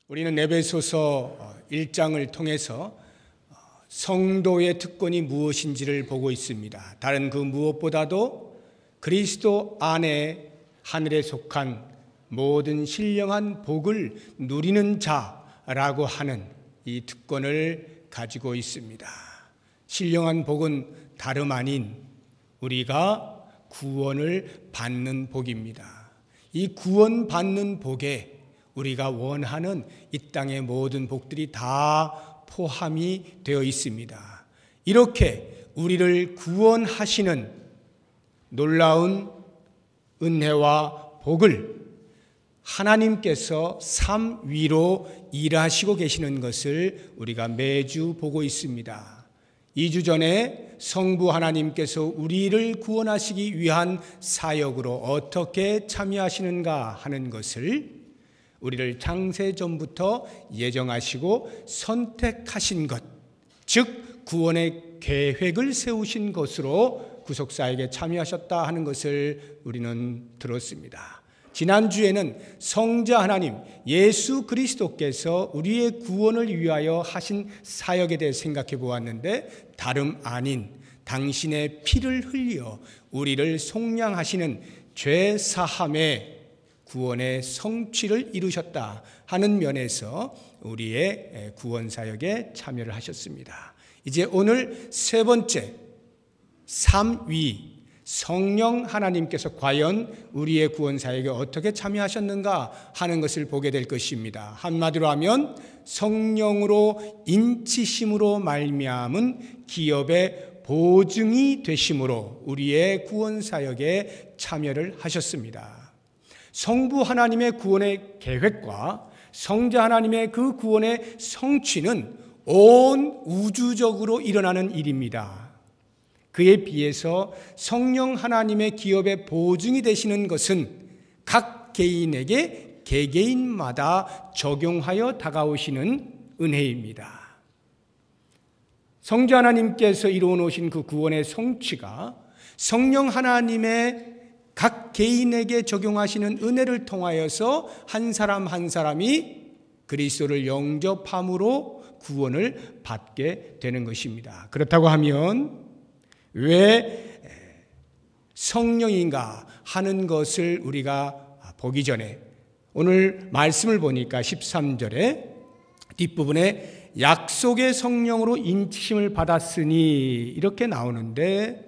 우리는 에베소서 1장을 통해서 성도의 특권이 무엇인지를 보고 있습니다. 다른 그 무엇보다도 그리스도 안에 하늘에 속한 모든 신령한 복을 누리는 자라고 하는 이 특권을 가지고 있습니다. 신령한 복은 다름 아닌 우리가 구원을 받는 복입니다. 이 구원받는 복에 우리가 원하는 이 땅의 모든 복들이 다 포함이 되어 있습니다. 이렇게 우리를 구원하시는 놀라운 은혜와 복을 하나님께서 삶 위로 일하시고 계시는 것을 우리가 매주 보고 있습니다. 2주 전에 성부 하나님께서 우리를 구원하시기 위한 사역으로 어떻게 참여하시는가 하는 것을 우리를 창세전부터 예정하시고 선택하신 것, 즉 구원의 계획을 세우신 것으로 구속사역에 참여하셨다 하는 것을 우리는 들었습니다. 지난주에는 성자 하나님 예수 그리스도께서 우리의 구원을 위하여 하신 사역에 대해 생각해 보았는데, 다름 아닌 당신의 피를 흘려 우리를 속량하시는 죄 사함의 구원의 성취를 이루셨다 하는 면에서 우리의 구원 사역에 참여를 하셨습니다. 이제 오늘 세 번째, 삼위 성령 하나님께서 과연 우리의 구원 사역에 어떻게 참여하셨는가 하는 것을 보게 될 것입니다. 한마디로 하면 성령으로 인치심으로 말미암은 기업의 보증이 되심으로 우리의 구원 사역에 참여를 하셨습니다. 성부 하나님의 구원의 계획과 성자 하나님의 그 구원의 성취는 온 우주적으로 일어나는 일입니다. 그에 비해서 성령 하나님의 기업의 보증이 되시는 것은 각 개인에게 개개인마다 적용하여 다가오시는 은혜입니다. 성자 하나님께서 이루어 놓으신 그 구원의 성취가 성령 하나님의 각 개인에게 적용하시는 은혜를 통하여서 한 사람 한 사람이 그리스도를 영접함으로 구원을 받게 되는 것입니다. 그렇다고 하면 왜 성령인가 하는 것을 우리가 보기 전에 오늘 말씀을 보니까 13절에 뒷부분에 약속의 성령으로 인치심을 받았으니 이렇게 나오는데,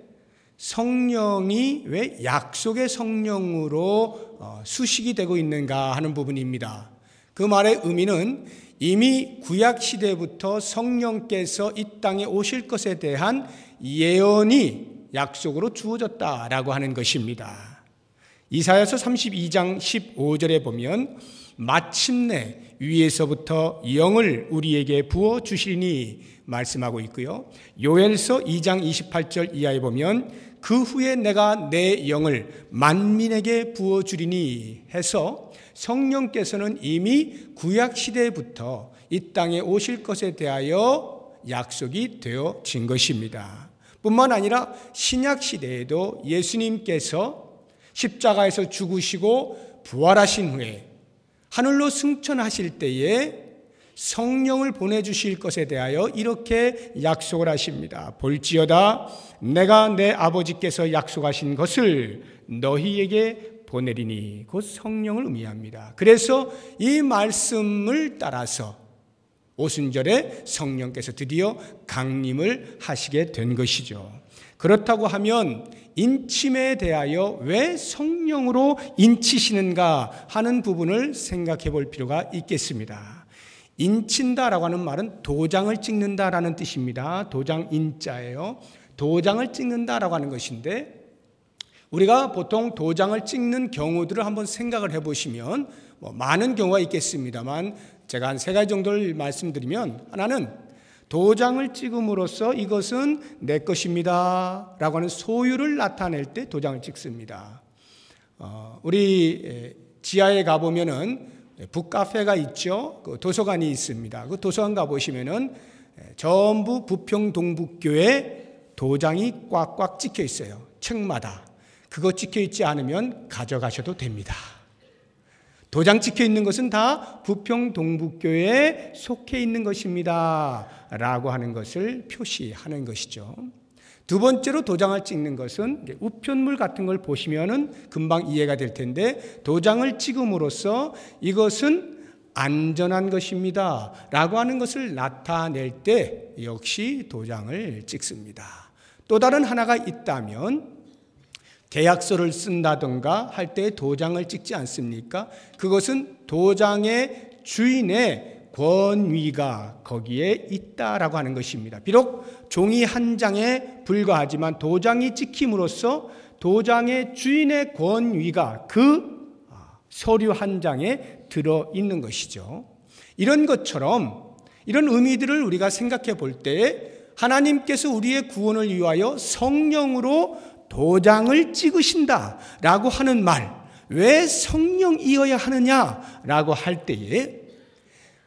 성령이 왜 약속의 성령으로 수식이 되고 있는가 하는 부분입니다. 그 말의 의미는 이미 구약시대부터 성령께서 이 땅에 오실 것에 대한 예언이 약속으로 주어졌다라고 하는 것입니다. 이사야서 32장 15절에 보면 마침내 위에서부터 영을 우리에게 부어주시니 말씀하고 있고요. 요엘서 2장 28절 이하에 보면 그 후에 내가 내 영을 만민에게 부어주리니 해서 성령께서는 이미 구약시대부터 이 땅에 오실 것에 대하여 약속이 되어진 것입니다. 뿐만 아니라 신약시대에도 예수님께서 십자가에서 죽으시고 부활하신 후에 하늘로 승천하실 때에 성령을 보내주실 것에 대하여 이렇게 약속을 하십니다. 볼지어다 내가 내 아버지께서 약속하신 것을 너희에게 보내리니, 곧 성령을 의미합니다. 그래서 이 말씀을 따라서 오순절에 성령께서 드디어 강림을 하시게 된 것이죠. 그렇다고 하면 인침에 대하여 왜 성령으로 인치시는가 하는 부분을 생각해 볼 필요가 있겠습니다. 인친다라고 하는 말은 도장을 찍는다라는 뜻입니다. 도장 인자예요. 도장을 찍는다라고 하는 것인데, 우리가 보통 도장을 찍는 경우들을 한번 생각을 해보시면 많은 경우가 있겠습니다만 제가 한 세 가지 정도를 말씀드리면, 하나는 도장을 찍음으로써 이것은 내 것입니다 라고 하는 소유를 나타낼 때 도장을 찍습니다. 우리 지하에 가보면은 북카페가 있죠. 그 도서관이 있습니다. 그 도서관 가보시면은 전부 부평동북교회 도장이 꽉꽉 찍혀 있어요. 책마다. 그거 찍혀 있지 않으면 가져가셔도 됩니다. 도장 찍혀 있는 것은 다 부평동북교회에 속해 있는 것입니다 라고 하는 것을 표시하는 것이죠. 두 번째로 도장을 찍는 것은 우편물 같은 걸 보시면은 금방 이해가 될 텐데, 도장을 찍음으로써 이것은 안전한 것입니다 라고 하는 것을 나타낼 때 역시 도장을 찍습니다. 또 다른 하나가 있다면, 계약서를 쓴다든가 할 때 도장을 찍지 않습니까? 그것은 도장의 주인의 권위가 거기에 있다라고 하는 것입니다. 비록 종이 한 장에 불과하지만 도장이 찍힘으로써 도장의 주인의 권위가 그 서류 한 장에 들어있는 것이죠. 이런 것처럼 이런 의미들을 우리가 생각해 볼 때, 하나님께서 우리의 구원을 위하여 성령으로 도장을 찍으신다라고 하는 말, 왜 성령이어야 하느냐라고 할 때에,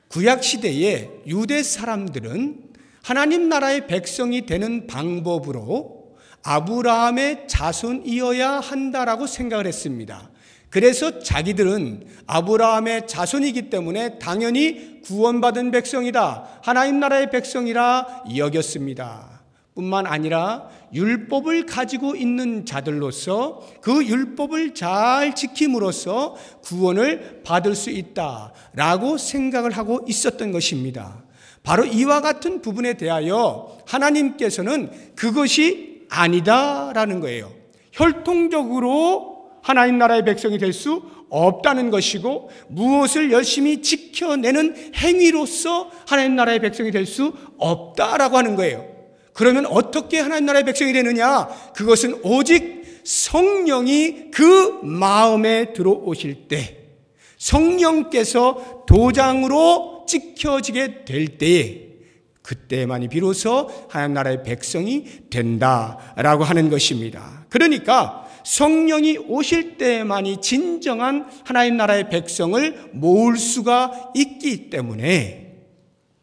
구약시대에 유대 사람들은 하나님 나라의 백성이 되는 방법으로 아브라함의 자손이어야 한다라고 생각을 했습니다. 그래서 자기들은 아브라함의 자손이기 때문에 당연히 구원받은 백성이다, 하나님 나라의 백성이라 여겼습니다. 뿐만 아니라 율법을 가지고 있는 자들로서 그 율법을 잘 지킴으로써 구원을 받을 수 있다라고 생각을 하고 있었던 것입니다. 바로 이와 같은 부분에 대하여 하나님께서는 그것이 아니다라는 거예요. 혈통적으로 하나님 나라의 백성이 될 수 없다는 것이고, 무엇을 열심히 지켜내는 행위로서 하나님 나라의 백성이 될 수 없다라고 하는 거예요. 그러면 어떻게 하나님 나라의 백성이 되느냐? 그것은 오직 성령이 그 마음에 들어오실 때, 성령께서 도장으로 찍혀지게 될 때에, 그때만이 비로소 하나님 나라의 백성이 된다라고 하는 것입니다. 그러니까 성령이 오실 때만이 진정한 하나님 나라의 백성을 모을 수가 있기 때문에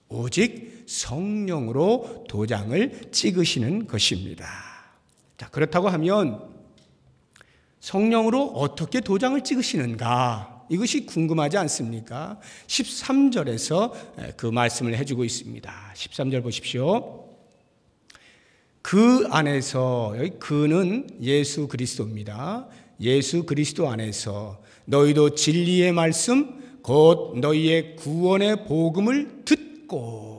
오직 성령으로 도장을 찍으시는 것입니다. 자, 그렇다고 하면 성령으로 어떻게 도장을 찍으시는가? 이것이 궁금하지 않습니까? 13절에서 그 말씀을 해주고 있습니다. 13절 보십시오. 그 안에서, 여기 그는 예수 그리스도입니다. 예수 그리스도 안에서 너희도 진리의 말씀, 곧 너희의 구원의 복음을 듣고,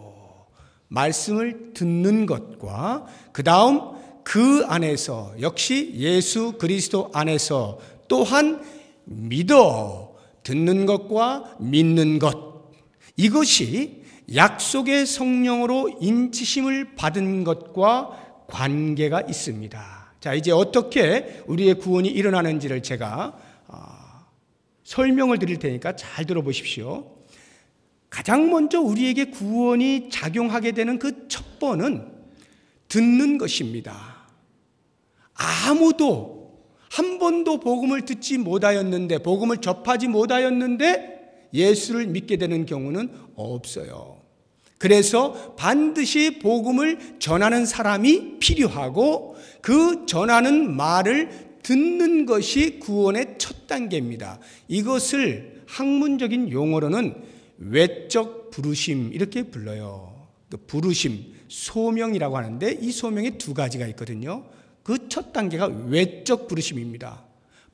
말씀을 듣는 것과 그 다음 그 안에서, 역시 예수 그리스도 안에서 또한 믿어 듣는 것과 믿는 것, 이것이 약속의 성령으로 인치심을 받은 것과 관계가 있습니다. 자, 이제 어떻게 우리의 구원이 일어나는지를 제가 설명을 드릴 테니까 잘 들어보십시오. 가장 먼저 우리에게 구원이 작용하게 되는 그 첫 번은 듣는 것입니다. 아무도 한 번도 복음을 듣지 못하였는데, 복음을 접하지 못하였는데 예수를 믿게 되는 경우는 없어요. 그래서 반드시 복음을 전하는 사람이 필요하고, 그 전하는 말을 듣는 것이 구원의 첫 단계입니다. 이것을 학문적인 용어로는 외적 부르심 이렇게 불러요. 그 부르심, 소명이라고 하는데 이 소명에 두 가지가 있거든요. 그 첫 단계가 외적 부르심입니다.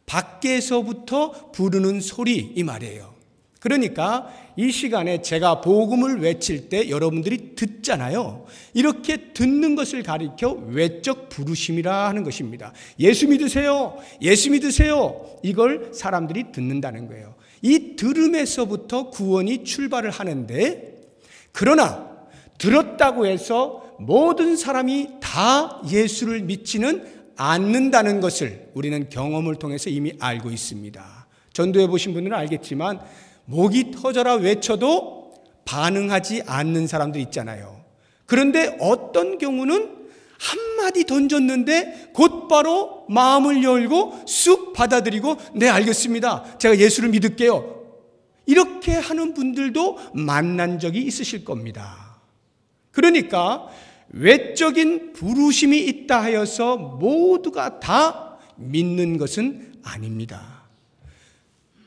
밖에서부터 부르는 소리, 이 말이에요. 그러니까 이 시간에 제가 복음을 외칠 때 여러분들이 듣잖아요. 이렇게 듣는 것을 가리켜 외적 부르심이라 하는 것입니다. 예수 믿으세요, 예수 믿으세요, 이걸 사람들이 듣는다는 거예요. 이 들음에서부터 구원이 출발을 하는데, 그러나 들었다고 해서 모든 사람이 다 예수를 믿지는 않는다는 것을 우리는 경험을 통해서 이미 알고 있습니다. 전도해 보신 분들은 알겠지만 목이 터져라 외쳐도 반응하지 않는 사람들 있잖아요. 그런데 어떤 경우는 한마디 던졌는데 곧바로 마음을 열고 쑥 받아들이고, 네, 알겠습니다, 제가 예수를 믿을게요, 이렇게 하는 분들도 만난 적이 있으실 겁니다. 그러니까 외적인 부르심이 있다 하여서 모두가 다 믿는 것은 아닙니다.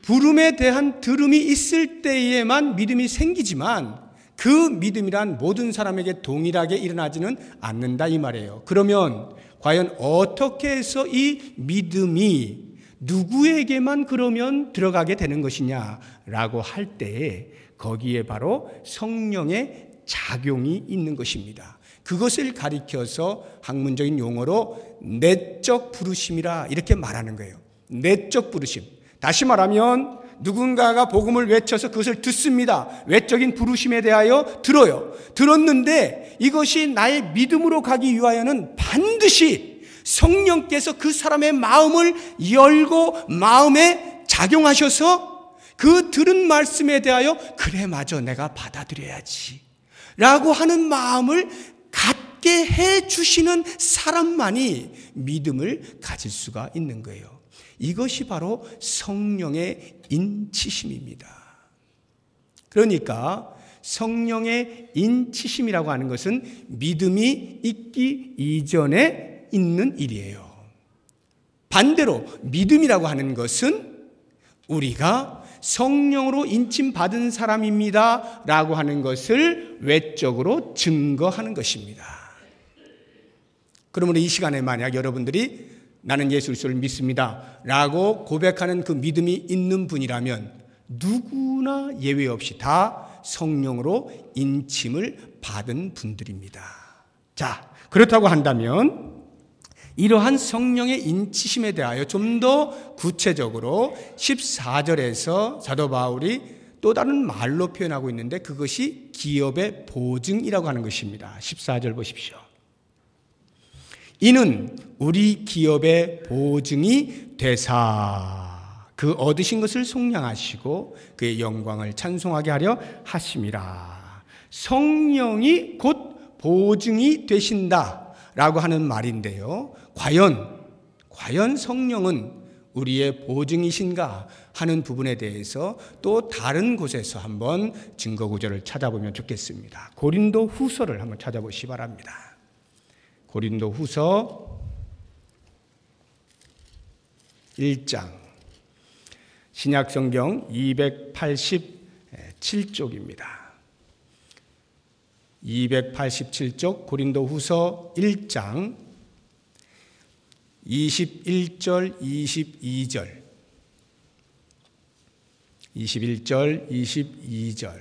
부름에 대한 들음이 있을 때에만 믿음이 생기지만 그 믿음이란 모든 사람에게 동일하게 일어나지는 않는다 이 말이에요. 그러면 과연 어떻게 해서 이 믿음이 누구에게만 그러면 들어가게 되는 것이냐라고 할 때에 거기에 바로 성령의 작용이 있는 것입니다. 그것을 가리켜서 학문적인 용어로 내적 부르심이라 이렇게 말하는 거예요. 내적 부르심. 다시 말하면 누군가가 복음을 외쳐서 그것을 듣습니다. 외적인 부르심에 대하여 들어요. 들었는데 이것이 나의 믿음으로 가기 위하여는 반드시 성령께서 그 사람의 마음을 열고 마음에 작용하셔서 그 들은 말씀에 대하여 그래 맞아 내가 받아들여야지 라고 하는 마음을 갖게 해주시는 사람만이 믿음을 가질 수가 있는 거예요. 이것이 바로 성령의 인치심입니다. 그러니까 성령의 인치심이라고 하는 것은 믿음이 있기 이전에 있는 일이에요. 반대로 믿음이라고 하는 것은 우리가 성령으로 인침받은 사람입니다 라고 하는 것을 외적으로 증거하는 것입니다. 그러므로 이 시간에 만약 여러분들이 나는 예수 그리스도를 믿습니다 라고 고백하는 그 믿음이 있는 분이라면 누구나 예외 없이 다 성령으로 인침을 받은 분들입니다. 자, 그렇다고 한다면 이러한 성령의 인치심에 대하여 좀 더 구체적으로 14절에서 사도 바울이 또 다른 말로 표현하고 있는데 그것이 기업의 보증이라고 하는 것입니다. 14절 보십시오. 이는 우리 기업의 보증이 되사 그 얻으신 것을 속량하시고 그의 영광을 찬송하게 하려 하심이라. 성령이 곧 보증이 되신다라고 하는 말인데요. 과연 성령은 우리의 보증이신가 하는 부분에 대해서 또 다른 곳에서 한번 증거 구절을 찾아보면 좋겠습니다. 고린도 후서를 한번 찾아보시기 바랍니다. 고린도 후서 1장 신약성경 287쪽입니다. 287쪽 고린도 후서 1장 21절 22절 21절 22절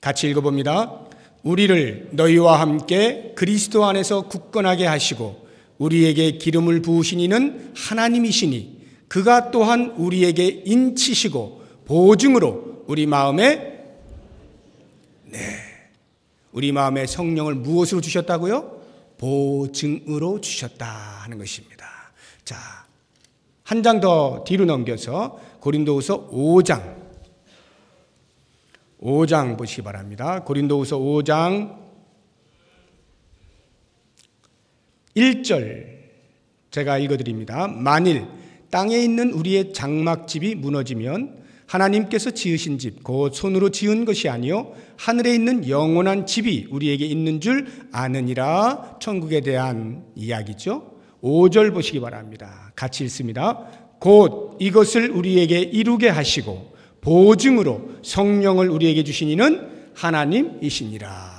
같이 읽어봅니다. 우리를 너희와 함께 그리스도 안에서 굳건하게 하시고 우리에게 기름을 부으신 이는 하나님이시니 그가 또한 우리에게 인치시고 보증으로 우리 마음에 성령을 무엇으로 주셨다고요? 보증으로 주셨다 하는 것입니다. 자, 한 장 더 뒤로 넘겨서 고린도후서 5장 보시기 바랍니다. 고린도후서 5장 1절 제가 읽어드립니다. 만일 땅에 있는 우리의 장막집이 무너지면 하나님께서 지으신 집 곧 손으로 지은 것이 아니요 하늘에 있는 영원한 집이 우리에게 있는 줄 아느니라. 천국에 대한 이야기죠. 5절 보시기 바랍니다. 같이 읽습니다. 곧 이것을 우리에게 이루게 하시고 보증으로 성령을 우리에게 주신 이는 하나님이시니라.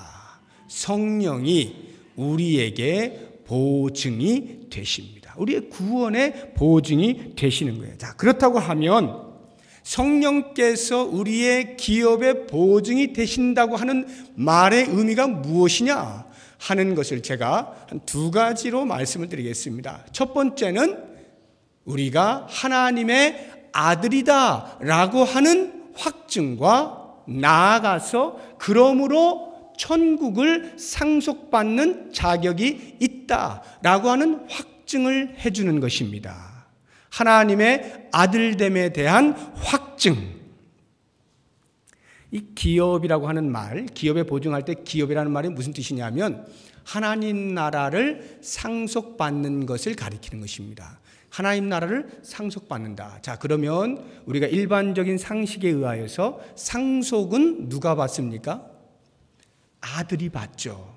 성령이 우리에게 보증이 되십니다. 우리의 구원의 보증이 되시는 거예요. 자, 그렇다고 하면 성령께서 우리의 기업의 보증이 되신다고 하는 말의 의미가 무엇이냐 하는 것을 제가 한 두 가지로 말씀을 드리겠습니다. 첫 번째는 우리가 하나님의 아들이다 라고 하는 확증과 나아가서 그러므로 천국을 상속받는 자격이 있다라고 하는 확증을 해주는 것입니다. 하나님의 아들됨에 대한 확증. 이 기업이라고 하는 말, 기업에 보증할 때 기업이라는 말이 무슨 뜻이냐면 하나님 나라를 상속받는 것을 가리키는 것입니다. 하나님 나라를 상속받는다. 자, 그러면 우리가 일반적인 상식에 의하여서 상속은 누가 받습니까? 아들이 받죠.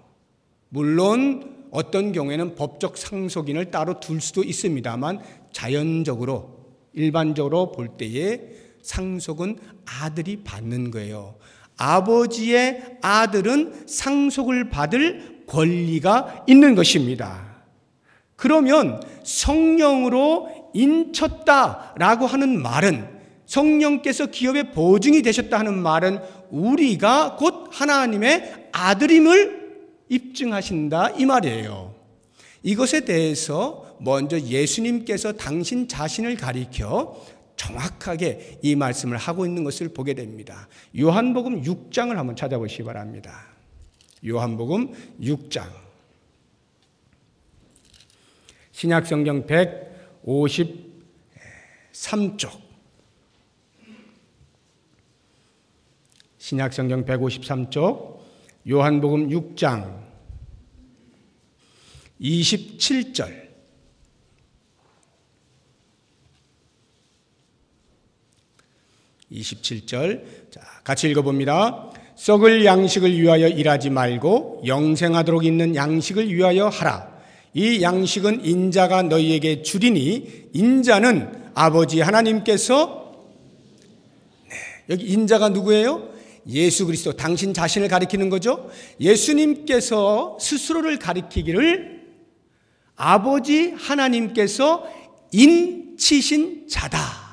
물론 어떤 경우에는 법적 상속인을 따로 둘 수도 있습니다만 자연적으로 일반적으로 볼 때에 상속은 아들이 받는 거예요. 아버지의 아들은 상속을 받을 권리가 있는 것입니다. 그러면 성령으로 인쳤다라고 하는 말은, 성령께서 기업의 보증이 되셨다 하는 말은 우리가 곧 하나님의 아들임을 입증하신다 이 말이에요. 이것에 대해서 먼저 예수님께서 당신 자신을 가리켜 정확하게 이 말씀을 하고 있는 것을 보게 됩니다. 요한복음 6장을 한번 찾아보시기 바랍니다. 요한복음 6장. 신약성경 153쪽. 신약성경 153쪽. 요한복음 6장 27절. 27절. 자, 같이 읽어봅니다. 썩을 양식을 위하여 일하지 말고 영생하도록 있는 양식을 위하여 하라. 이 양식은 인자가 너희에게 주리니 인자는 아버지 하나님께서, 여기 인자가 누구예요? 예수 그리스도, 당신 자신을 가리키는 거죠. 예수님께서 스스로를 가리키기를 아버지 하나님께서 인치신 자다.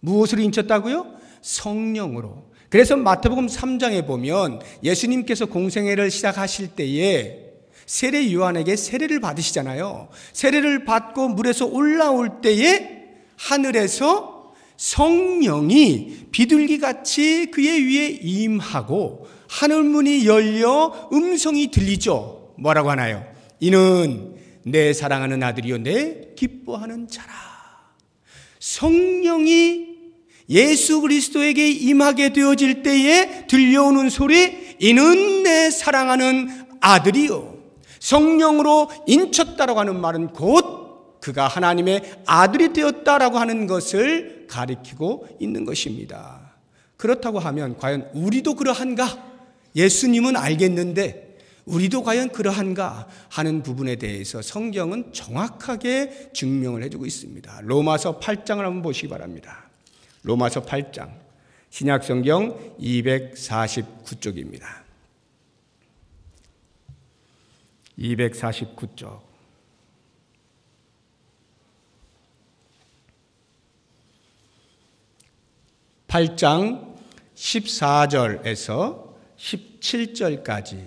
무엇으로 인쳤다고요? 성령으로. 그래서 마태복음 3장에 보면 예수님께서 공생애를 시작하실 때에 세례 요한에게 세례를 받으시잖아요. 세례를 받고 물에서 올라올 때에 하늘에서 성령이 비둘기같이 그의 위에 임하고 하늘문이 열려 음성이 들리죠. 뭐라고 하나요? 이는 내 사랑하는 아들이요 내 기뻐하는 자라. 성령이 예수 그리스도에게 임하게 되어질 때에 들려오는 소리, 이는 내 사랑하는 아들이요. 성령으로 인쳤다라고 하는 말은 곧 그가 하나님의 아들이 되었다라고 하는 것을 가리키고 있는 것입니다. 그렇다고 하면 과연 우리도 그러한가? 예수님은 알겠는데 우리도 과연 그러한가 하는 부분에 대해서 성경은 정확하게 증명을 해주고 있습니다. 로마서 8장을 한번 보시기 바랍니다. 로마서 8장, 신약성경 249쪽입니다. 249쪽. (8장) 14절에서 17절까지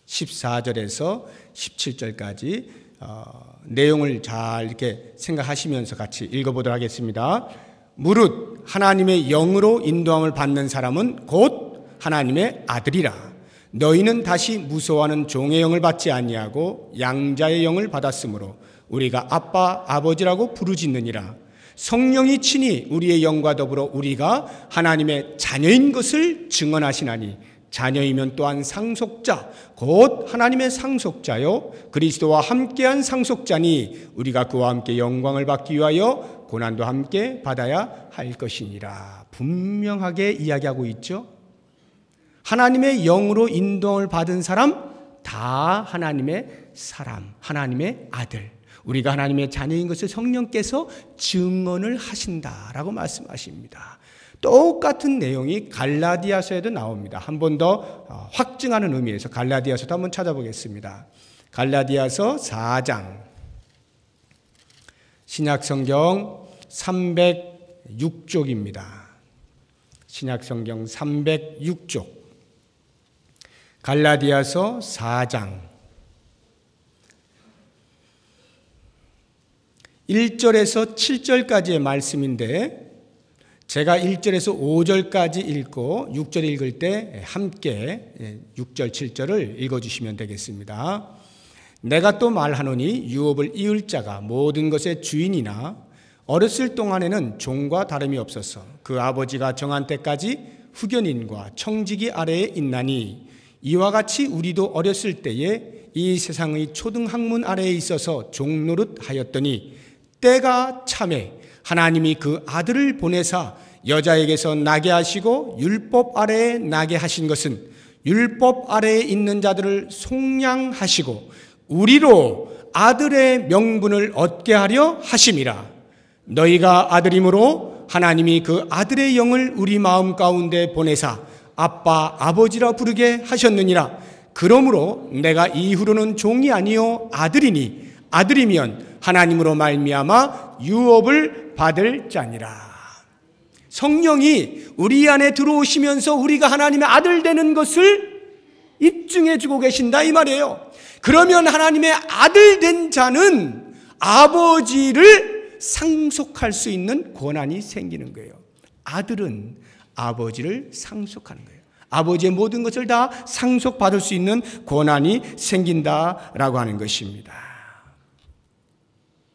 14절에서 17절까지 내용을 잘 이렇게 생각하시면서 같이 읽어보도록 하겠습니다. 무릇 하나님의 영으로 인도함을 받는 사람은 곧 하나님의 아들이라. 너희는 다시 무서워하는 종의 영을 받지 아니하고 양자의 영을 받았으므로 우리가 아빠 아버지라고 부르짖느니라. 성령이 친히 우리의 영과 더불어 우리가 하나님의 자녀인 것을 증언하시나니 자녀이면 또한 상속자 곧 하나님의 상속자요 그리스도와 함께한 상속자니 우리가 그와 함께 영광을 받기 위하여 고난도 함께 받아야 할 것이니라. 분명하게 이야기하고 있죠. 하나님의 영으로 인도를 받은 사람 다 하나님의 사람, 하나님의 아들, 우리가 하나님의 자녀인 것을 성령께서 증언을 하신다라고 말씀하십니다. 똑같은 내용이 갈라디아서에도 나옵니다. 한 번 더 확증하는 의미에서 갈라디아서도 한번 찾아보겠습니다. 갈라디아서 4장, 신약성경 306쪽입니다. 신약성경 306쪽, 갈라디아서 4장 1절에서 7절까지의 말씀인데 제가 1절에서 5절까지 읽고 6절 읽을 때 함께 6절 7절을 읽어주시면 되겠습니다. 내가 또 말하노니 유업을 이을 자가 모든 것의 주인이나 어렸을 동안에는 종과 다름이 없어서 그 아버지가 정한 때까지 후견인과 청지기 아래에 있나니 이와 같이 우리도 어렸을 때에 이 세상의 초등학문 아래에 있어서 종노릇하였더니 때가 참에 하나님이 그 아들을 보내사 여자에게서 나게 하시고 율법 아래에 나게 하신 것은 율법 아래에 있는 자들을 속량하시고 우리로 아들의 명분을 얻게 하려 하심이라. 너희가 아들이므로 하나님이 그 아들의 영을 우리 마음 가운데 보내사 아빠 아버지라 부르게 하셨느니라. 그러므로 내가 이후로는 종이 아니요 아들이니 아들이면 하나님으로 말미암아 유업을 받을 자니라. 성령이 우리 안에 들어오시면서 우리가 하나님의 아들 되는 것을 입증해 주고 계신다 이 말이에요. 그러면 하나님의 아들 된 자는 아버지를 상속할 수 있는 권한이 생기는 거예요. 아들은 아버지를 상속하는 거예요. 아버지의 모든 것을 다 상속받을 수 있는 권한이 생긴다라고 하는 것입니다.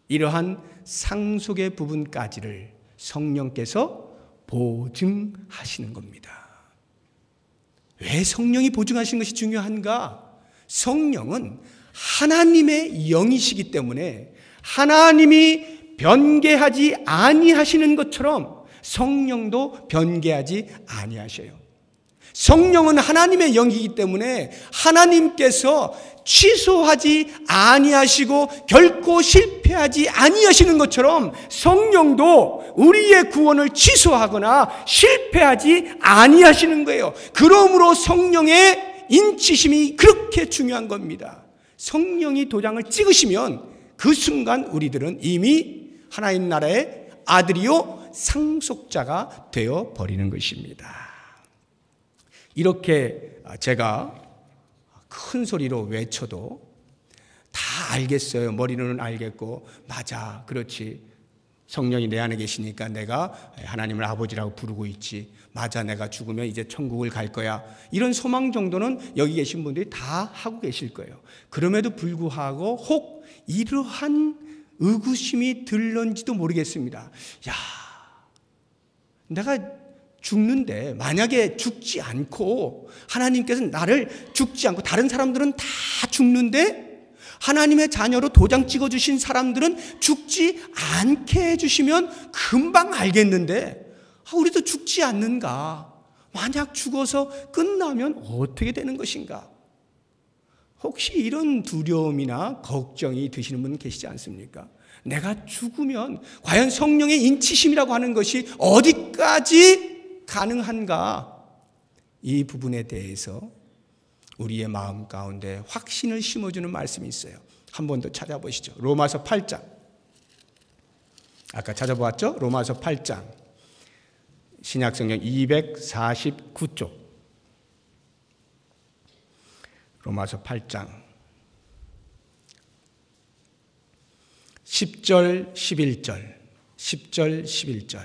이러한 상속의 부분까지를 성령께서 보증하시는 겁니다. 왜 성령이 보증하시는 것이 중요한가? 성령은 하나님의 영이시기 때문에 하나님이 변개하지 아니하시는 것처럼 성령도 변개하지 아니하셔요. 성령은 하나님의 영이기 때문에 하나님께서 취소하지 아니하시고 결코 실패하지 아니하시는 것처럼 성령도 우리의 구원을 취소하거나 실패하지 아니하시는 거예요. 그러므로 성령의 인치심이 그렇게 중요한 겁니다. 성령이 도장을 찍으시면 그 순간 우리들은 이미 하나님 나라의 아들이요 상속자가 되어 버리는 것입니다. 이렇게 제가 큰 소리로 외쳐도 다 알겠어요. 머리로는 알겠고 맞아 그렇지 성령이 내 안에 계시니까 내가 하나님을 아버지라고 부르고 있지. 맞아 내가 죽으면 이제 천국을 갈 거야. 이런 소망 정도는 여기 계신 분들이 다 하고 계실 거예요. 그럼에도 불구하고 혹 이러한 의구심이 들는지도 모르겠습니다. 야, 내가 죽는데 만약에 죽지 않고 하나님께서 나를 죽지 않고 다른 사람들은 다 죽는데 하나님의 자녀로 도장 찍어주신 사람들은 죽지 않게 해주시면 금방 알겠는데 우리도 죽지 않는가? 만약 죽어서 끝나면 어떻게 되는 것인가? 혹시 이런 두려움이나 걱정이 드시는 분 계시지 않습니까? 내가 죽으면 과연 성령의 인치심이라고 하는 것이 어디까지 가능한가? 이 부분에 대해서 우리의 마음 가운데 확신을 심어주는 말씀이 있어요. 한 번 더 찾아보시죠. 로마서 8장. 아까 찾아보았죠? 로마서 8장. 신약성경 249쪽. 로마서 8장. 10절, 11절. 10절, 11절.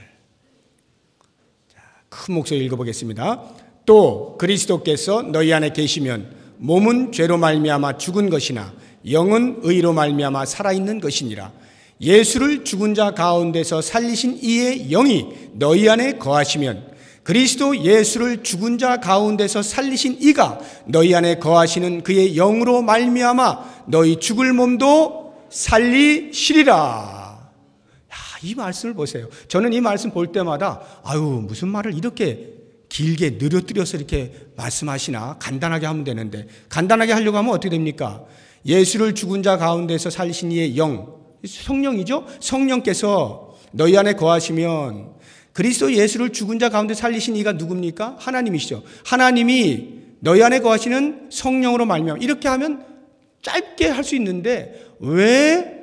큰 목소리 읽어보겠습니다. 또 그리스도께서 너희 안에 계시면 몸은 죄로 말미암아 죽은 것이나 영은 의로 말미암아 살아있는 것이니라. 예수를 죽은 자 가운데서 살리신 이의 영이 너희 안에 거하시면 그리스도 예수를 죽은 자 가운데서 살리신 이가 너희 안에 거하시는 그의 영으로 말미암아 너희 죽을 몸도 살리시리라. 이 말씀을 보세요. 저는 이 말씀 볼 때마다 무슨 말을 이렇게 길게 느려뜨려서 이렇게 말씀하시나 간단하게 하면 되는데 간단하게 하려고 하면 어떻게 됩니까? 예수를 죽은 자 가운데서 살리신 이의 영, 성령이죠? 성령께서 너희 안에 거하시면 그리스도 예수를 죽은 자 가운데 살리신 이가 누굽니까? 하나님이시죠. 하나님이 너희 안에 거하시는 성령으로 말미암아 이렇게 하면 짧게 할 수 있는데 왜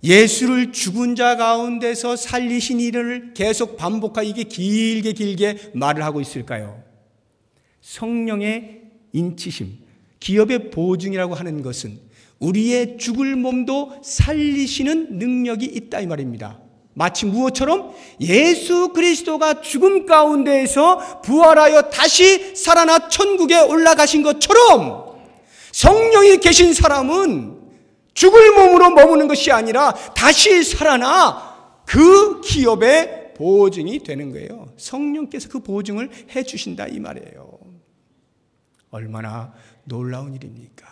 예수를 죽은 자 가운데서 살리신 이를 계속 반복하고 이게 길게 말을 하고 있을까요? 성령의 인치심, 기업의 보증이라고 하는 것은 우리의 죽을 몸도 살리시는 능력이 있다 이 말입니다. 마치 무엇처럼? 예수 그리스도가 죽음 가운데에서 부활하여 다시 살아나 천국에 올라가신 것처럼 성령이 계신 사람은 죽을 몸으로 머무는 것이 아니라 다시 살아나 그 기업의 보증이 되는 거예요. 성령께서 그 보증을 해 주신다 이 말이에요. 얼마나 놀라운 일입니까?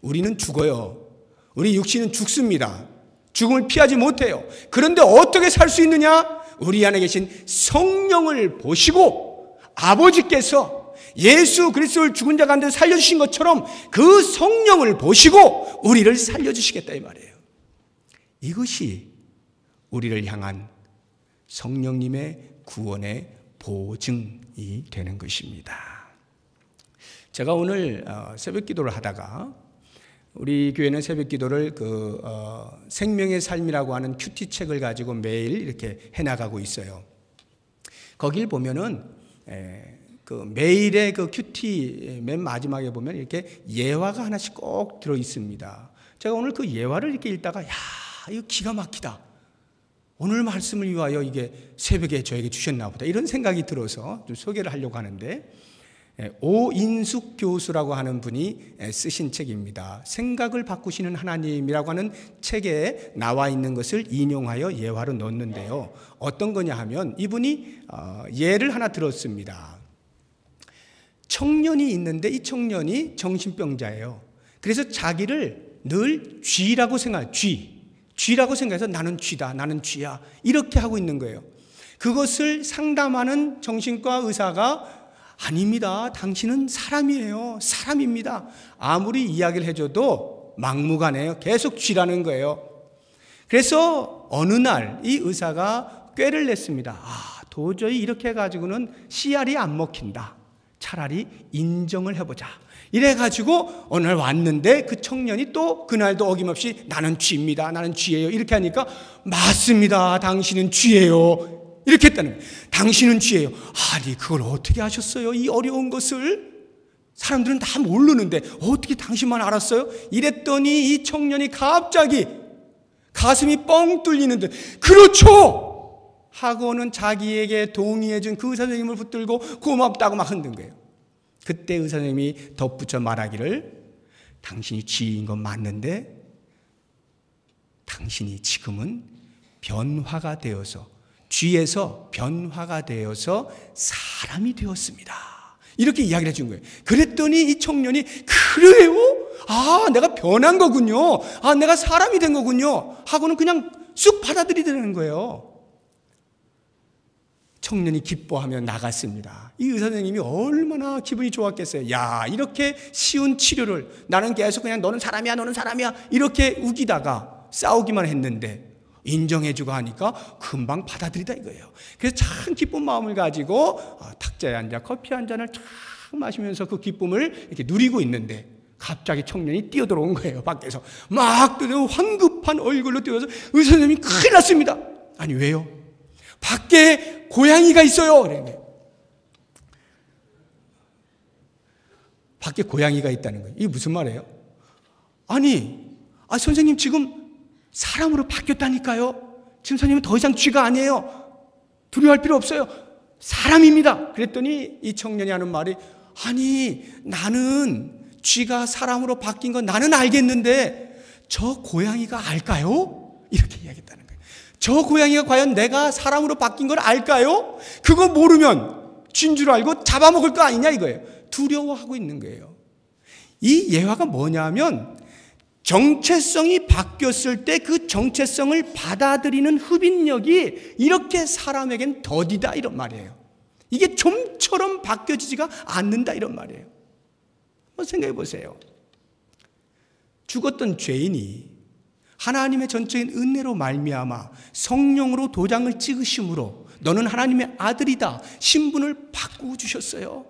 우리는 죽어요. 우리 육신은 죽습니다. 죽음을 피하지 못해요. 그런데 어떻게 살 수 있느냐? 우리 안에 계신 성령을 보시고 아버지께서 예수 그리스도를 죽은 자 가운데 살려주신 것처럼 그 성령을 보시고 우리를 살려주시겠다 이 말이에요. 이것이 우리를 향한 성령님의 구원의 보증이 되는 것입니다. 제가 오늘 새벽 기도를 하다가 우리 교회는 새벽 기도를 생명의 삶이라고 하는 큐티 책을 가지고 매일 이렇게 해나가고 있어요. 거길 보면은 매일의 그 큐티 맨 마지막에 보면 이렇게 예화가 하나씩 꼭 들어 있습니다. 제가 오늘 그 예화를 이렇게 읽다가 야, 이거 기가 막히다. 오늘 말씀을 위하여 이게 새벽에 저에게 주셨나 보다. 이런 생각이 들어서 좀 소개를 하려고 하는데 오인숙 교수라고 하는 분이 쓰신 책입니다. 생각을 바꾸시는 하나님이라고 하는 책에 나와 있는 것을 인용하여 예화로 넣었는데요. 어떤 거냐 하면 이분이 예를 하나 들었습니다. 청년이 있는데 이 청년이 정신병자예요. 그래서 자기를 늘 쥐라고 생각해요. 쥐라고 생각해서 나는 쥐다, 나는 쥐야 이렇게 하고 있는 거예요. 그것을 상담하는 정신과 의사가 아닙니다. 당신은 사람이에요. 사람입니다. 아무리 이야기를 해줘도 막무가내요. 계속 쥐라는 거예요. 그래서 어느 날 이 의사가 꾀를 냈습니다. 도저히 이렇게 해가지고는 씨알이 안 먹힌다. 차라리 인정을 해보자. 이래가지고 어느 날 왔는데 그 청년이 또 그날도 어김없이 나는 쥐입니다. 나는 쥐예요. 이렇게 하니까 맞습니다. 당신은 쥐예요. 이렇게 했다는 거예요. 당신은 쥐예요. 아니 그걸 어떻게 아셨어요? 이 어려운 것을 사람들은 다 모르는데 어떻게 당신만 알았어요? 이랬더니 이 청년이 갑자기 가슴이 뻥 뚫리는 듯 그렇죠! 하고는 자기에게 동의해준 그 의사 선생님을 붙들고 고맙다고 막 흔든 거예요. 그때 의사 선생님이 덧붙여 말하기를 당신이 쥐인 건 맞는데 당신이 지금은 변화가 되어서 쥐에서 변화가 되어서 사람이 되었습니다. 이렇게 이야기를 해준 거예요. 그랬더니 이 청년이 그래요? 내가 변한 거군요. 내가 사람이 된 거군요. 하고는 그냥 쑥 받아들이더라는 거예요. 청년이 기뻐하며 나갔습니다. 이 의사 선생님이 얼마나 기분이 좋았겠어요. 야, 이렇게 쉬운 치료를 나는 계속 그냥 너는 사람이야, 너는 사람이야 이렇게 우기다가 싸우기만 했는데 인정해주고 하니까 금방 받아들이다 이거예요. 그래서 참 기쁜 마음을 가지고 탁자에 앉아 커피 한 잔을 쫙 마시면서 그 기쁨을 이렇게 누리고 있는데 갑자기 청년이 뛰어들어온 거예요. 밖에서 막 황급한 얼굴로 뛰어서 의사 선생님이 큰일 났습니다. 아니 왜요? 밖에 고양이가 있어요. 그래. 밖에 고양이가 있다는 거예요. 이게 무슨 말이에요? 아니, 선생님 지금 사람으로 바뀌었다니까요. 지금 선생님은 더 이상 쥐가 아니에요. 두려워할 필요 없어요. 사람입니다. 그랬더니 이 청년이 하는 말이 아니 나는 쥐가 사람으로 바뀐 건 나는 알겠는데 저 고양이가 알까요? 이렇게 이야기했다는 거예요. 저 고양이가 과연 내가 사람으로 바뀐 걸 알까요? 그거 모르면 쥐인 줄 알고 잡아먹을 거 아니냐 이거예요. 두려워하고 있는 거예요. 이 예화가 뭐냐면 정체성이 바뀌었을 때 그 정체성을 받아들이는 흡인력이 이렇게 사람에겐 더디다 이런 말이에요. 이게 좀처럼 바뀌어지지가 않는다 이런 말이에요. 한번 생각해 보세요. 죽었던 죄인이 하나님의 전적인 은혜로 말미암아 성령으로 도장을 찍으심으로 너는 하나님의 아들이다 신분을 바꾸어 주셨어요.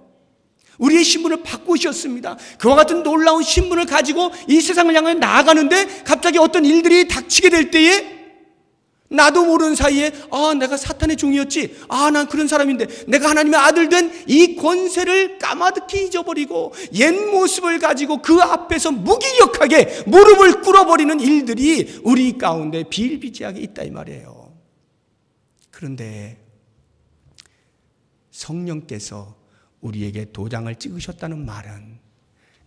우리의 신분을 바꾸셨습니다. 그와 같은 놀라운 신분을 가지고 이 세상을 향해 나아가는데 갑자기 어떤 일들이 닥치게 될 때에 나도 모르는 사이에 내가 사탄의 종이었지. 난 그런 사람인데 내가 하나님의 아들 된 이 권세를 까마득히 잊어버리고 옛 모습을 가지고 그 앞에서 무기력하게 무릎을 꿇어버리는 일들이 우리 가운데 비일비재하게 있다 이 말이에요. 그런데 성령께서 우리에게 도장을 찍으셨다는 말은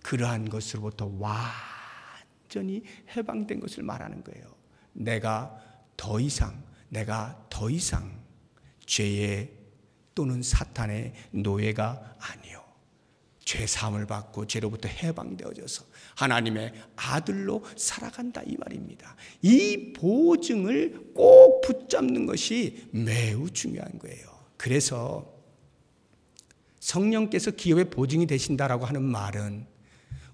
그러한 것으로부터 완전히 해방된 것을 말하는 거예요. 내가 더 이상 죄의 또는 사탄의 노예가 아니요. 죄 사함을 받고 죄로부터 해방되어져서 하나님의 아들로 살아간다 이 말입니다. 이 보증을 꼭 붙잡는 것이 매우 중요한 거예요. 그래서 성령께서 기업의 보증이 되신다라고 하는 말은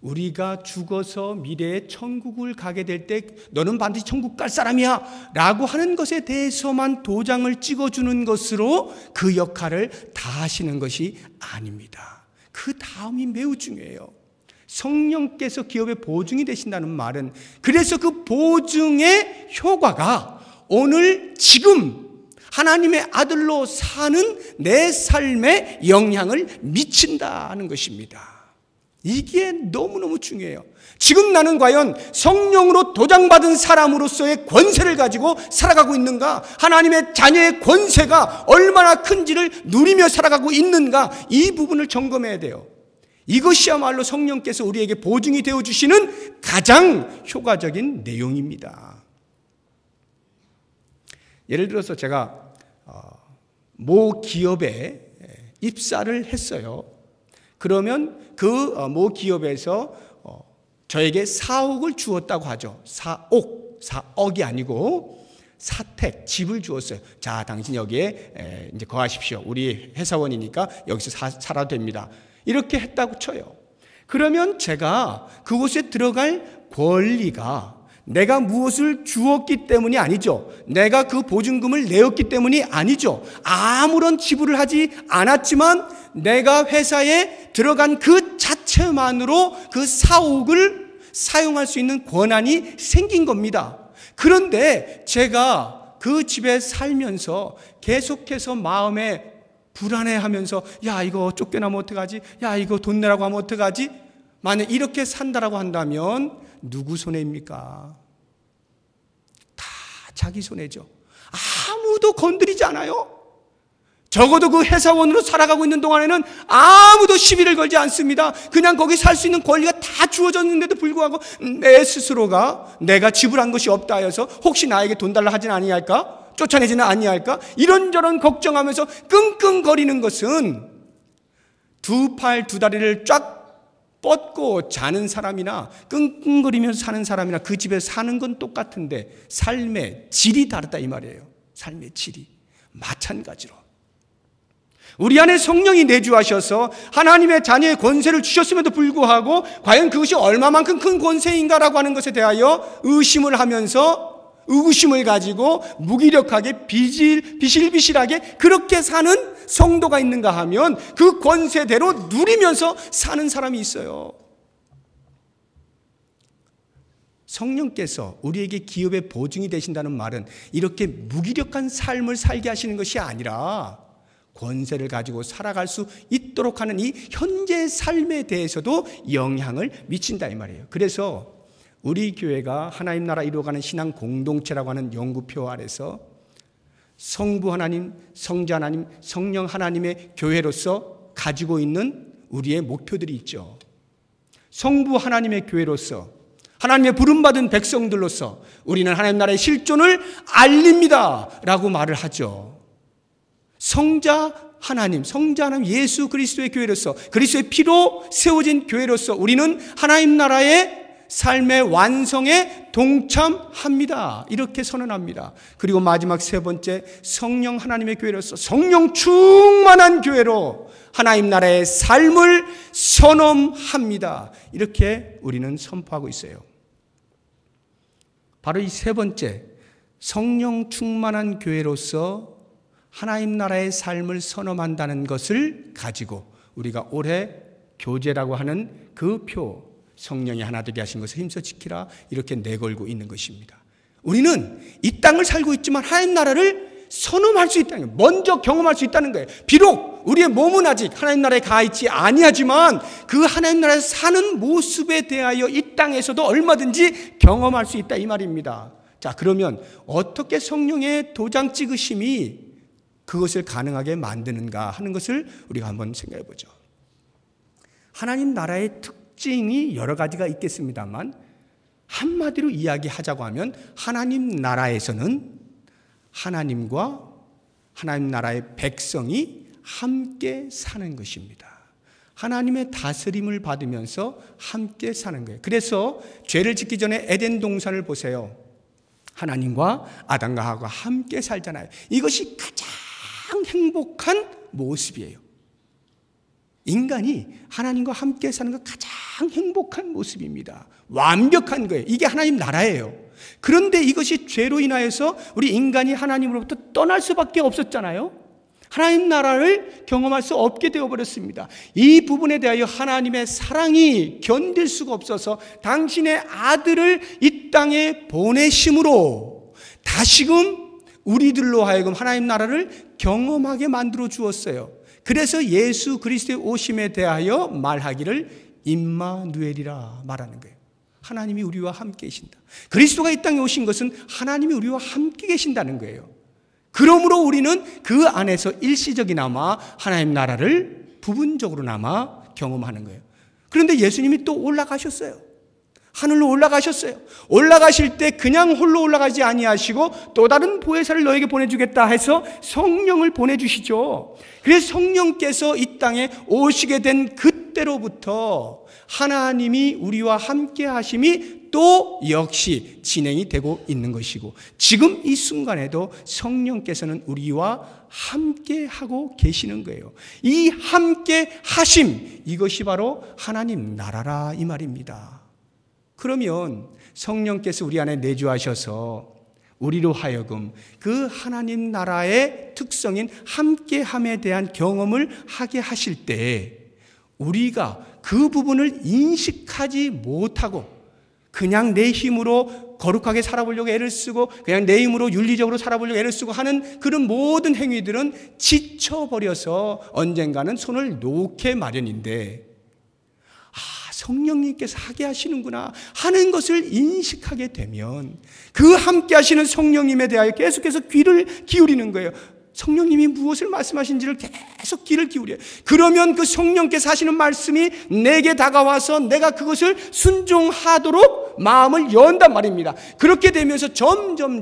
우리가 죽어서 미래에 천국을 가게 될 때 너는 반드시 천국 갈 사람이야 라고 하는 것에 대해서만 도장을 찍어주는 것으로 그 역할을 다 하시는 것이 아닙니다. 그 다음이 매우 중요해요. 성령께서 기업의 보증이 되신다는 말은 그래서 그 보증의 효과가 오늘 지금 하나님의 아들로 사는 내 삶에 영향을 미친다는 것입니다. 이게 너무너무 중요해요. 지금 나는 과연 성령으로 도장받은 사람으로서의 권세를 가지고 살아가고 있는가? 하나님의 자녀의 권세가 얼마나 큰지를 누리며 살아가고 있는가? 이 부분을 점검해야 돼요. 이것이야말로 성령께서 우리에게 보증이 되어주시는 가장 효과적인 내용입니다. 예를 들어서 제가 모 기업에 입사를 했어요. 그러면 그 모 기업에서 저에게 4억을 주었다고 하죠. 4억이 아니고 사택, 집을 주었어요. 자, 당신 여기에 이제 거하십시오. 우리 회사원이니까 여기서 살아도 됩니다. 이렇게 했다고 쳐요. 그러면 제가 그곳에 들어갈 권리가 내가 무엇을 주었기 때문이 아니죠. 내가 그 보증금을 내었기 때문이 아니죠. 아무런 지불을 하지 않았지만 내가 회사에 들어간 그 자체만으로 그 4억을 사용할 수 있는 권한이 생긴 겁니다. 그런데 제가 그 집에 살면서 계속해서 마음에 불안해하면서 야 이거 쫓겨나면 어떡하지? 야 이거 돈 내라고 하면 어떡하지? 만약 이렇게 산다라고 한다면 누구 손해입니까? 다 자기 손해죠. 아무도 건드리지 않아요. 적어도 그 회사원으로 살아가고 있는 동안에는 아무도 시비를 걸지 않습니다. 그냥 거기 살 수 있는 권리가 다 주어졌는데도 불구하고 내 스스로가 내가 지불한 것이 없다 해서 혹시 나에게 돈 달라 하진 아니할까? 쫓아내지는 아니할까? 이런저런 걱정하면서 끙끙거리는 것은 두 팔 두 다리를 쫙 뻗고 자는 사람이나 끙끙거리면서 사는 사람이나 그 집에 사는 건 똑같은데 삶의 질이 다르다 이 말이에요. 삶의 질이 마찬가지로 우리 안에 성령이 내주하셔서 하나님의 자녀의 권세를 주셨음에도 불구하고 과연 그것이 얼마만큼 큰 권세인가라고 하는 것에 대하여 의심을 하면서 의구심을 가지고 무기력하게 비실비실하게 그렇게 사는 성도가 있는가 하면 그 권세대로 누리면서 사는 사람이 있어요. 성령께서 우리에게 기업의 보증이 되신다는 말은 이렇게 무기력한 삶을 살게 하시는 것이 아니라 권세를 가지고 살아갈 수 있도록 하는 이 현재 삶에 대해서도 영향을 미친다 이 말이에요. 그래서 우리 교회가 하나님 나라 이루어가는 신앙 공동체라고 하는 연구표 아래서 성부 하나님, 성자 하나님, 성령 하나님의 교회로서 가지고 있는 우리의 목표들이 있죠. 성부 하나님의 교회로서 하나님의 부름받은 백성들로서 우리는 하나님 나라의 실존을 알립니다 라고 말을 하죠. 성자 하나님 예수 그리스도의 교회로서 그리스도의 피로 세워진 교회로서 우리는 하나님 나라의 삶의 완성에 동참합니다. 이렇게 선언합니다. 그리고 마지막 세 번째 성령 하나님의 교회로서 성령 충만한 교회로 하나님 나라의 삶을 선언합니다. 이렇게 우리는 선포하고 있어요. 바로 이 세 번째 성령 충만한 교회로서 하나님 나라의 삶을 선언한다는 것을 가지고 우리가 올해 교제라고 하는 그 표 성령이 하나 되게 하신 것을 힘써 지키라 이렇게 내걸고 있는 것입니다. 우리는 이 땅을 살고 있지만 하나님 나라를 선언할 수 있다는 거예요. 먼저 경험할 수 있다는 거예요. 비록 우리의 몸은 아직 하나님 나라에 가 있지 아니하지만 그 하나님 나라에 사는 모습에 대하여 이 땅에서도 얼마든지 경험할 수 있다 이 말입니다. 자, 그러면 어떻게 성령의 도장 찍으심이 그것을 가능하게 만드는가 하는 것을 우리가 한번 생각해 보죠. 하나님 나라의 특징이 여러 가지가 있겠습니다만 한마디로 이야기하자고 하면 하나님 나라에서는 하나님과 하나님 나라의 백성이 함께 사는 것입니다. 하나님의 다스림을 받으면서 함께 사는 거예요. 그래서 죄를 짓기 전에 에덴 동산을 보세요. 하나님과 아담과 하와가 함께 살잖아요. 이것이 가장 행복한 모습이에요. 인간이 하나님과 함께 사는 것 가장 행복한 모습입니다. 완벽한 거예요. 이게 하나님 나라예요. 그런데 이것이 죄로 인하여서 우리 인간이 하나님으로부터 떠날 수밖에 없었잖아요. 하나님 나라를 경험할 수 없게 되어버렸습니다. 이 부분에 대하여 하나님의 사랑이 견딜 수가 없어서 당신의 아들을 이 땅에 보내심으로 다시금 우리들로 하여금 하나님 나라를 경험하게 만들어 주었어요. 그래서 예수 그리스도의 오심에 대하여 말하기를 임마누엘이라 말하는 거예요. 하나님이 우리와 함께 계신다. 그리스도가 이 땅에 오신 것은 하나님이 우리와 함께 계신다는 거예요. 그러므로 우리는 그 안에서 일시적이나마 하나님 나라를 부분적으로나마 경험하는 거예요. 그런데 예수님이 또 올라가셨어요. 하늘로 올라가셨어요. 올라가실 때 그냥 홀로 올라가지 아니하시고 또 다른 보혜사를 너에게 보내주겠다 해서 성령을 보내주시죠. 그래서 성령께서 이 땅에 오시게 된 그때로부터 하나님이 우리와 함께 하심이 또 역시 진행이 되고 있는 것이고, 지금 이 순간에도 성령께서는 우리와 함께 하고 계시는 거예요. 이 함께 하심, 이것이 바로 하나님 나라라 이 말입니다. 그러면 성령께서 우리 안에 내주하셔서 우리로 하여금 그 하나님 나라의 특성인 함께함에 대한 경험을 하게 하실 때 우리가 그 부분을 인식하지 못하고 그냥 내 힘으로 거룩하게 살아보려고 애를 쓰고 그냥 내 힘으로 윤리적으로 살아보려고 애를 쓰고 하는 그런 모든 행위들은 지쳐버려서 언젠가는 손을 놓게 마련인데, 성령님께서 하게 하시는구나 하는 것을 인식하게 되면 그 함께 하시는 성령님에 대하여 계속해서 귀를 기울이는 거예요. 성령님이 무엇을 말씀하신지를 계속 귀를 기울여요. 그러면 그 성령께서 하시는 말씀이 내게 다가와서 내가 그것을 순종하도록 마음을 연단 말입니다. 그렇게 되면서 점점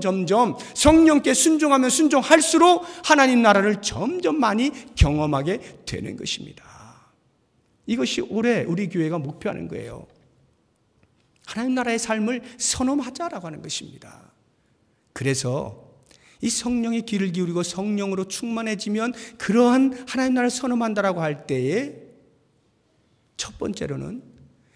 성령께 순종하면 순종할수록 하나님 나라를 점점 많이 경험하게 되는 것입니다. 이것이 올해 우리 교회가 목표하는 거예요. 하나님 나라의 삶을 선험하자라고 하는 것입니다. 그래서 이 성령의 귀를 기울이고 성령으로 충만해지면 그러한 하나님 나라를 선험한다라고 할 때에 첫 번째로는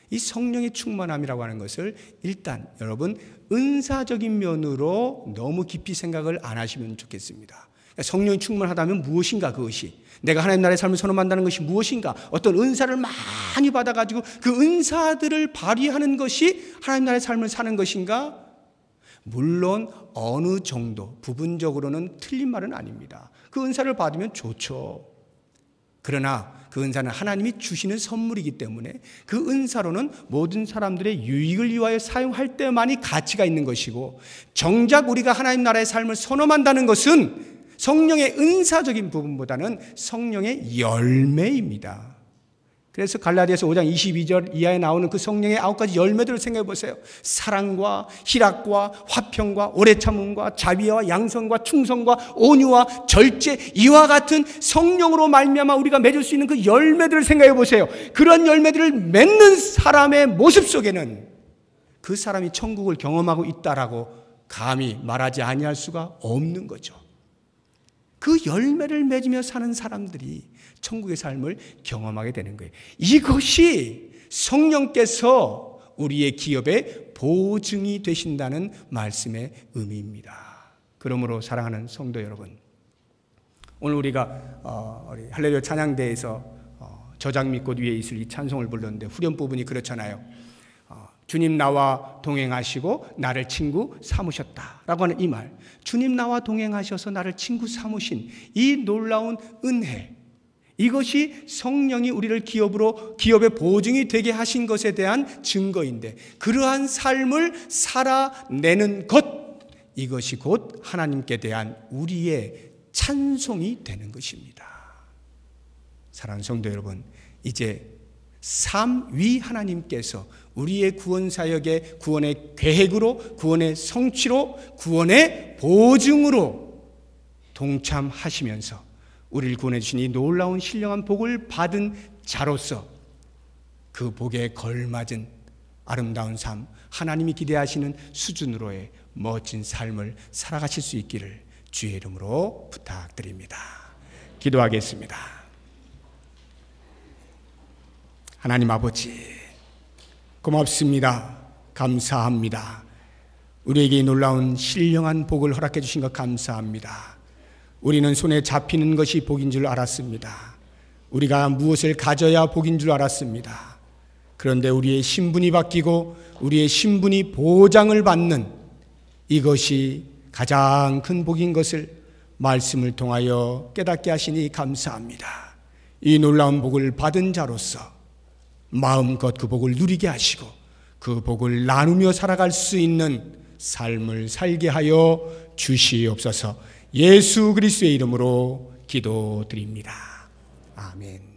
이 성령의 충만함이라고 하는 것을 일단 여러분 은사적인 면으로 너무 깊이 생각을 안 하시면 좋겠습니다. 성령이 충만하다면 무엇인가, 그것이 내가 하나님 나라의 삶을 선험한다는 것이 무엇인가, 어떤 은사를 많이 받아가지고 그 은사들을 발휘하는 것이 하나님 나라의 삶을 사는 것인가? 물론 어느 정도 부분적으로는 틀린 말은 아닙니다. 그 은사를 받으면 좋죠. 그러나 그 은사는 하나님이 주시는 선물이기 때문에 그 은사로는 모든 사람들의 유익을 위하여 사용할 때만이 가치가 있는 것이고, 정작 우리가 하나님 나라의 삶을 선험한다는 것은 성령의 은사적인 부분보다는 성령의 열매입니다. 그래서 갈라디아서 5장 22절 이하에 나오는 그 성령의 9가지 열매들을 생각해 보세요. 사랑과 희락과 화평과 오래 참음과 자비와 양선과 충성과 온유와 절제, 이와 같은 성령으로 말미암아 우리가 맺을 수 있는 그 열매들을 생각해 보세요. 그런 열매들을 맺는 사람의 모습 속에는 그 사람이 천국을 경험하고 있다라고 감히 말하지 아니할 수가 없는 거죠. 그 열매를 맺으며 사는 사람들이 천국의 삶을 경험하게 되는 거예요. 이것이 성령께서 우리의 기업의 보증이 되신다는 말씀의 의미입니다. 그러므로 사랑하는 성도 여러분, 오늘 우리가 우리 할렐루야 찬양대에서 저장 밑꽃 위에 있을 이 찬송을 불렀는데 후렴 부분이 그렇잖아요. 주님 나와 동행하시고 나를 친구 삼으셨다라고 하는 이 말, 주님 나와 동행하셔서 나를 친구 삼으신 이 놀라운 은혜, 이것이 성령이 우리를 기업의 보증이 되게 하신 것에 대한 증거인데, 그러한 삶을 살아내는 것, 이것이 곧 하나님께 대한 우리의 찬송이 되는 것입니다. 사랑하는 성도 여러분, 이제 삼위 하나님께서 우리의 구원 사역의 구원의 계획으로, 구원의 성취로, 구원의 보증으로 동참하시면서 우리를 구원해 주신 이 놀라운 신령한 복을 받은 자로서 그 복에 걸맞은 아름다운 삶, 하나님이 기대하시는 수준으로의 멋진 삶을 살아가실 수 있기를 주의 이름으로 부탁드립니다. 기도하겠습니다. 하나님 아버지, 고맙습니다. 감사합니다. 우리에게 놀라운 신령한 복을 허락해 주신 것 감사합니다. 우리는 손에 잡히는 것이 복인 줄 알았습니다. 우리가 무엇을 가져야 복인 줄 알았습니다. 그런데 우리의 신분이 바뀌고 우리의 신분이 보장을 받는 이것이 가장 큰 복인 것을 말씀을 통하여 깨닫게 하시니 감사합니다. 이 놀라운 복을 받은 자로서 마음껏 그 복을 누리게 하시고 그 복을 나누며 살아갈 수 있는 삶을 살게 하여 주시옵소서. 예수 그리스도의 이름으로 기도드립니다. 아멘.